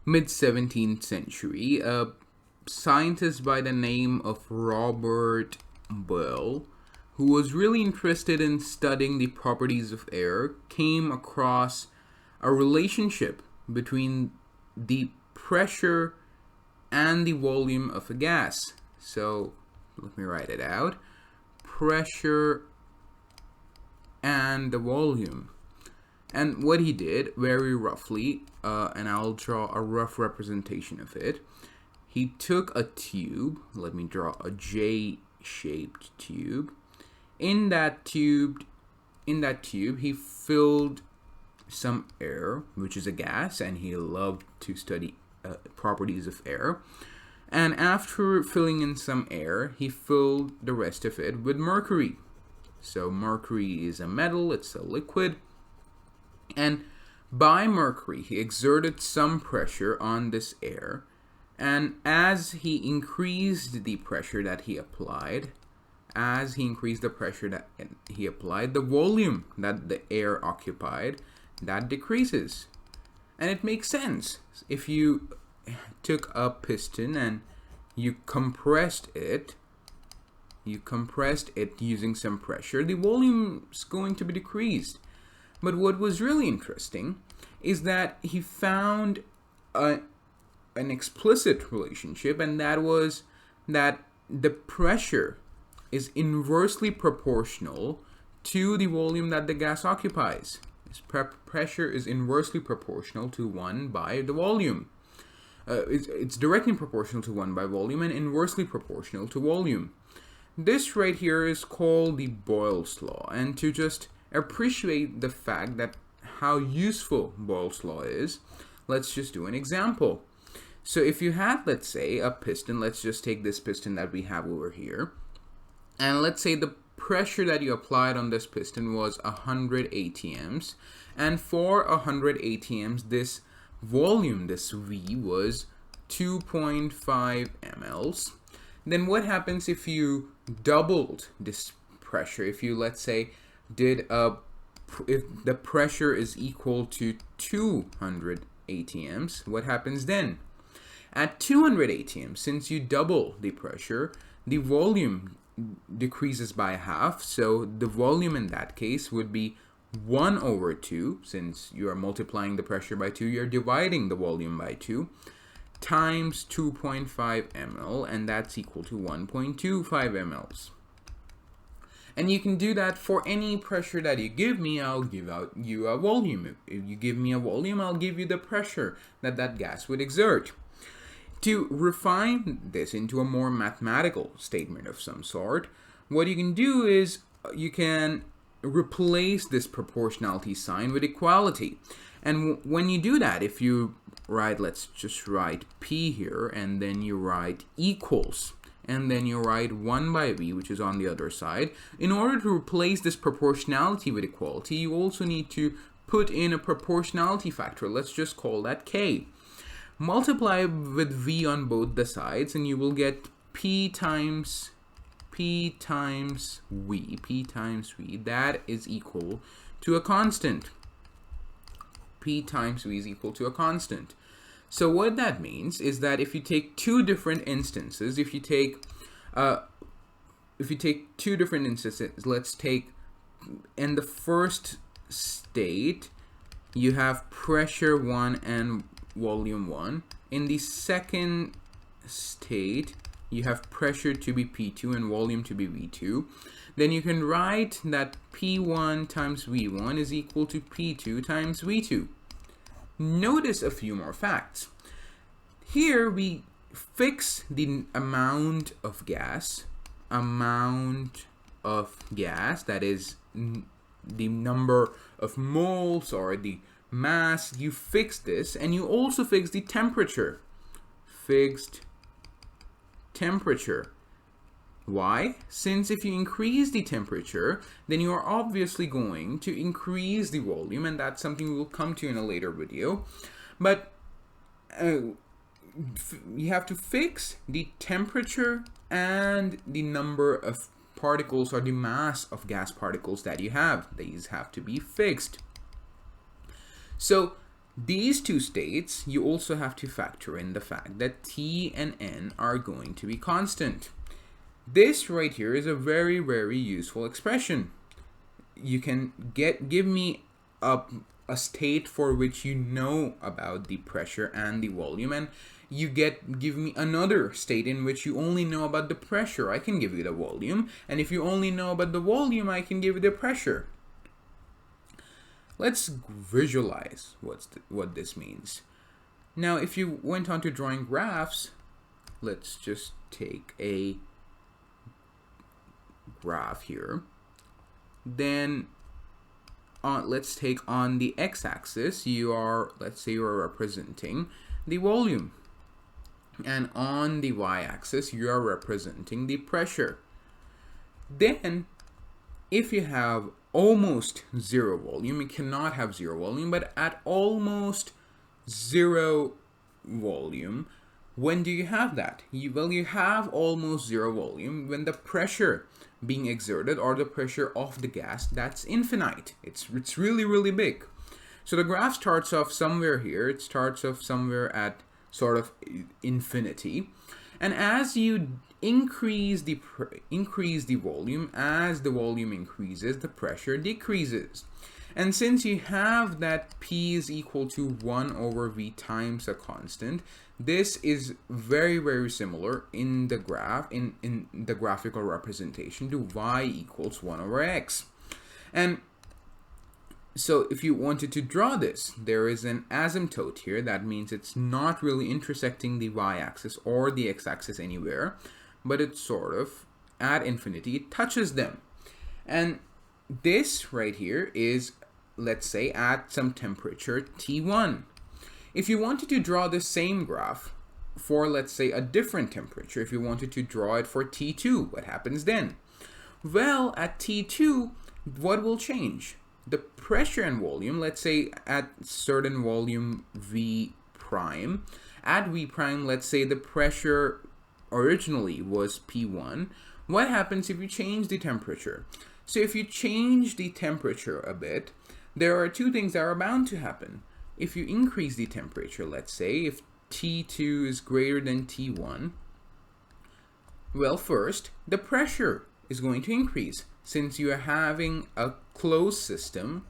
mid-17th century, a scientist by the name of Robert Boyle, who was really interested in studying the properties of air, came across a relationship between the pressure and the volume of a gas. So let me write it out. Pressure and the volume. And what he did, very roughly, and I'll draw a rough representation of it. He took a tube. Let me draw a J-shaped tube. In that tube, he filled some air, which is a gas, and he loved to study properties of air. And after filling in some air, he filled the rest of it with mercury. So mercury is a metal, it's a liquid. And by mercury, he exerted some pressure on this air. And as he increased the pressure that he applied, the volume that the air occupied, that decreases. And it makes sense. If you took a piston and you compressed it using some pressure, the volume is going to be decreased. But what was really interesting is that he found an explicit relationship, and that was that the pressure is inversely proportional to the volume that the gas occupies. This pressure is inversely proportional to 1 by the volume. It's directly proportional to 1 by volume and inversely proportional to volume. This right here is called the Boyles Law. And to just appreciate the fact that how useful Boyle's Law is, let's just do an example. So if you had, let's say, a piston, let's just take this piston that we have over here, and let's say the pressure that you applied on this piston was 100 atms, and for 100 atms, this volume, this V, was 2.5 mLs. Then what happens if you doubled this pressure? If you, let's say, if the pressure is equal to 200 atms, what happens then? At 200 atms, since you double the pressure, the volume decreases by half. So the volume in that case would be 1 over 2. Since you are multiplying the pressure by 2, you're dividing the volume by 2, times 2.5 ml, and that's equal to 1.25 mLs. And you can do that for any pressure that you give me. I'll give out you a volume. If you give me a volume, I'll give you the pressure that that gas would exert. To refine this into a more mathematical statement of some sort, what you can do is you can replace this proportionality sign with equality. And when you do that, if you write, let's just write P here, and then you write equals, and then you write 1 by V, which is on the other side. In order to replace this proportionality with equality, you also need to put in a proportionality factor. Let's just call that K. Multiply with V on both the sides, and you will get P times V. That is equal to a constant. P times V is equal to a constant. So what that means is that if you take two different instances, let's take in the first state you have pressure 1 and volume 1. In the second state you have pressure to be P2 and volume to be V2. Then you can write that P1 times V1 is equal to P2 times V2. Notice a few more facts. Here we fix the amount of gas, that is the number of moles or the mass. You fix this, and you also fix the temperature. Fixed temperature. Why? Since if you increase the temperature, then you are obviously going to increase the volume, and that's something we will come to in a later video. But you have to fix the temperature and the number of particles or the mass of gas particles that you have. These have to be fixed. So These two states, you also have to factor in the fact that t and n are going to be constant. This right here is a very, very useful expression. You can give me a state for which you know about the pressure and the volume, and you give me another state in which you only know about the pressure. I can give you the volume, and if you only know about the volume, I can give you the pressure. Let's visualize what this means. Now, if you went on to drawing graphs, let's just take a graph here. Then let's take on the x-axis, let's say you are representing the volume, and on the y-axis you are representing the pressure. Then if you have almost zero volume, you cannot have zero volume, but at almost zero volume, when do you have that? You have almost zero volume when the pressure being exerted, or the pressure of the gas, that's infinite. It's really, really big. So the graph starts off somewhere here. It starts off somewhere at sort of infinity, and as you increase the volume, as the volume increases, the pressure decreases. And since you have that P is equal to 1 over V times a constant, this is very, very similar in the graph, in the graphical representation, to y equals 1 over x. And so if you wanted to draw this, there is an asymptote here. That means it's not really intersecting the y-axis or the x-axis anywhere, but it's sort of at infinity, it touches them. And this right here is, let's say, at some temperature T1. If you wanted to draw the same graph for, let's say, a different temperature, if you wanted to draw it for T2, what happens then? Well, at T2, what will change? The pressure and volume, let's say at certain volume V prime, at V prime, let's say the pressure originally was P1. What happens if you change the temperature? So if you change the temperature a bit, there are two things that are bound to happen. If you increase the temperature, let's say if T2 is greater than T1, well, first, the pressure is going to increase. Since you are having a closed system,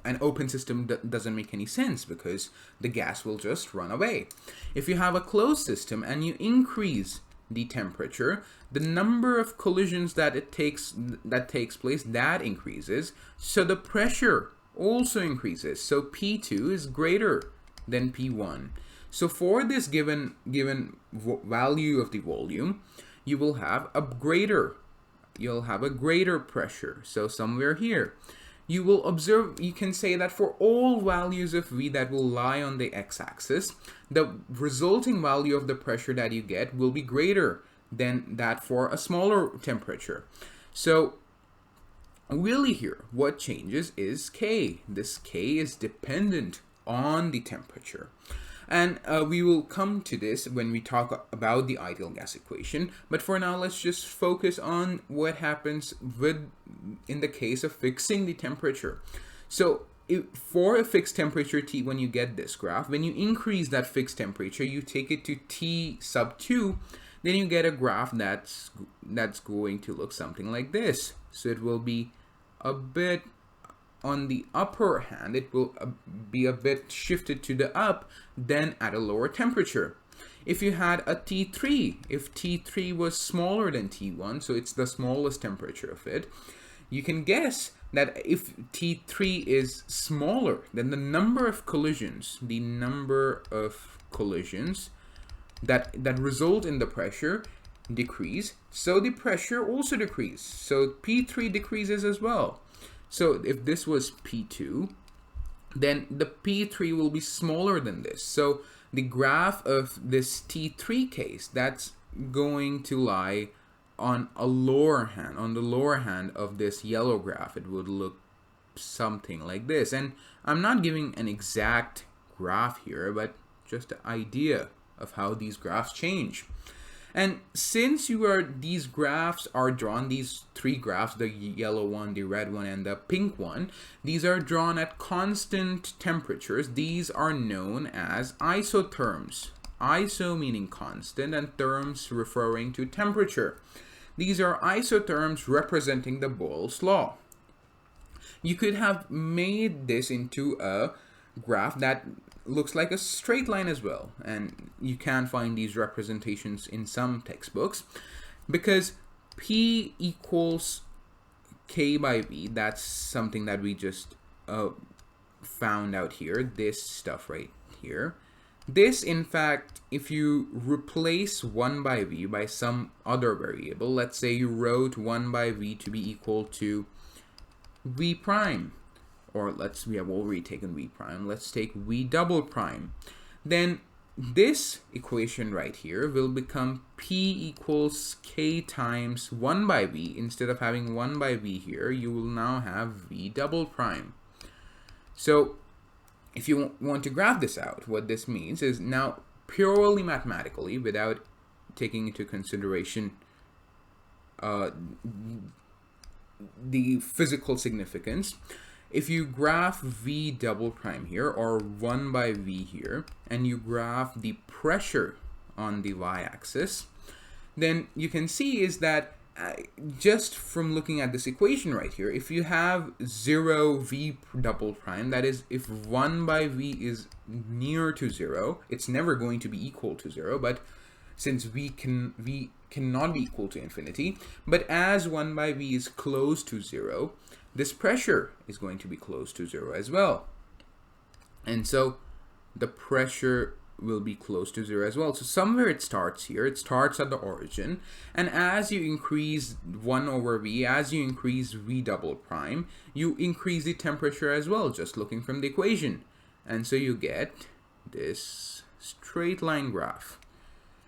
an open system doesn't make any sense because the gas will just run away. If you have a closed system and you increase the temperature, the number of collisions that takes place, that increases, so the pressure also increases. So P2 is greater than P1. So for this given value of the volume, you will have a greater pressure. So somewhere here, you will observe, you can say that for all values of V that will lie on the x-axis, the resulting value of the pressure that you get will be greater than that for a smaller temperature. So really here, what changes is K. This K is dependent on the temperature. And we will come to this when we talk about the ideal gas equation. But for now, let's just focus on what happens in the case of fixing the temperature. So for a fixed temperature T, when you get this graph, when you increase that fixed temperature, you take it to T sub 2, then you get a graph that's going to look something like this. So it will be a bit on the upper hand, it will be a bit shifted to the up than at a lower temperature. If you had a T3, if T3 was smaller than T1, so it's the smallest temperature of it, you can guess that if T3 is smaller, then the number of collisions that result in the pressure decrease, so the pressure also decreases. So P3 decreases as well. So if this was P2, then the P3 will be smaller than this. So the graph of this T3 case, that's going to lie on the lower hand of this yellow graph. It would look something like this. And I'm not giving an exact graph here, but just an idea of how these graphs change. And since these graphs are drawn, these three graphs, the yellow one, the red one, and the pink one, these are drawn at constant temperatures. These are known as isotherms. Iso meaning constant and therms referring to temperature. These are isotherms representing the Boyle's law. You could have made this into a graph that looks like a straight line as well, and you can find these representations in some textbooks, because P equals K by V. That's something that we just found out here, this stuff right here. This, in fact, if you replace 1 by V by some other variable, let's say you wrote 1 by V to be equal to V prime, or we have already taken V prime, let's take V double prime, then this equation right here will become P equals K times 1 by V. Instead of having 1 by V here, you will now have V double prime. So if you want to graph this out, what this means is, now purely mathematically, without taking into consideration the physical significance, if you graph V double prime here, or 1 by V here, and you graph the pressure on the y-axis, then you can see is that just from looking at this equation right here, if you have 0 V double prime, that is, if 1 by V is near to 0, it's never going to be equal to 0, but since V cannot be equal to infinity, but as 1 by V is close to 0, this pressure is going to be close to 0 as well. And so the pressure will be close to 0 as well. So somewhere it starts here, it starts at the origin, and as you increase 1 over V, as you increase V double prime, you increase the temperature as well, just looking from the equation. And so you get this straight line graph.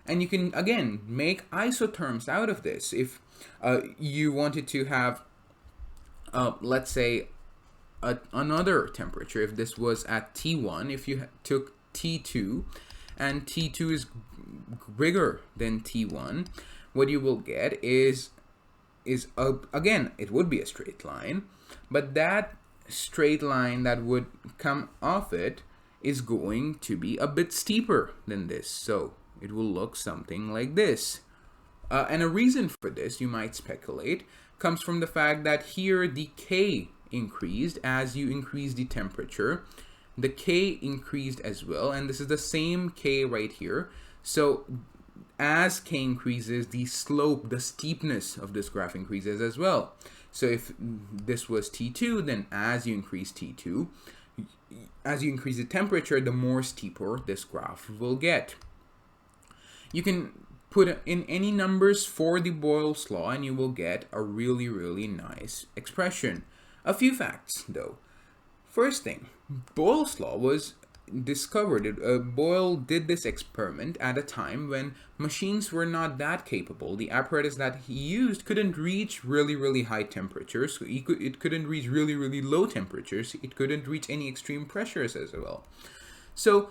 And you can, again, make isotherms out of this. If you wanted to have, let's say, another temperature, if this was at T1, if you took T2, and T2 is bigger than T1, what you will get is again, it would be a straight line, but that straight line that would come off it is going to be a bit steeper than this, so it will look something like this. And a reason for this, you might speculate, comes from the fact that here the K increased as you increase the temperature. The K increased as well, and this is the same K right here. So as K increases, the slope, the steepness of this graph increases as well. So if this was T2, then as you increase T2, as you increase the temperature, the more steeper this graph will get. You can put in any numbers for the Boyle's law and you will get a really, really nice expression. A few facts though. First thing, Boyle's law was discovered. Boyle did this experiment at a time when machines were not that capable. The apparatus that he used couldn't reach really, really high temperatures. So it couldn't reach really, really low temperatures. It couldn't reach any extreme pressures as well. So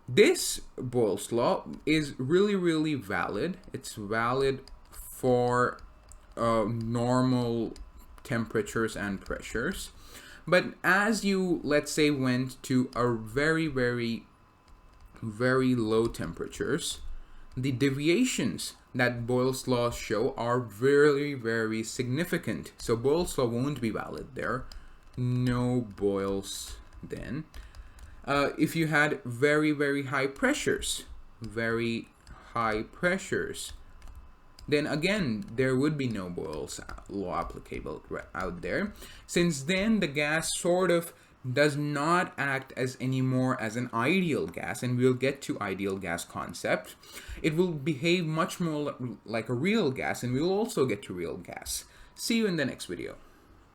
this Boyle's law is really, really valid. It's valid for normal temperatures and pressures. But as you, let's say, went to a very, very, very low temperatures, the deviations that Boyle's law show are very, very significant. So Boyle's law won't be valid there. No Boyle's then. If you had very, very high pressures, then again, there would be no Boyle's law applicable out there. Since then, the gas sort of does not act as anymore as an ideal gas, and we'll get to ideal gas concept. It will behave much more like a real gas, and we'll also get to real gas. See you in the next video.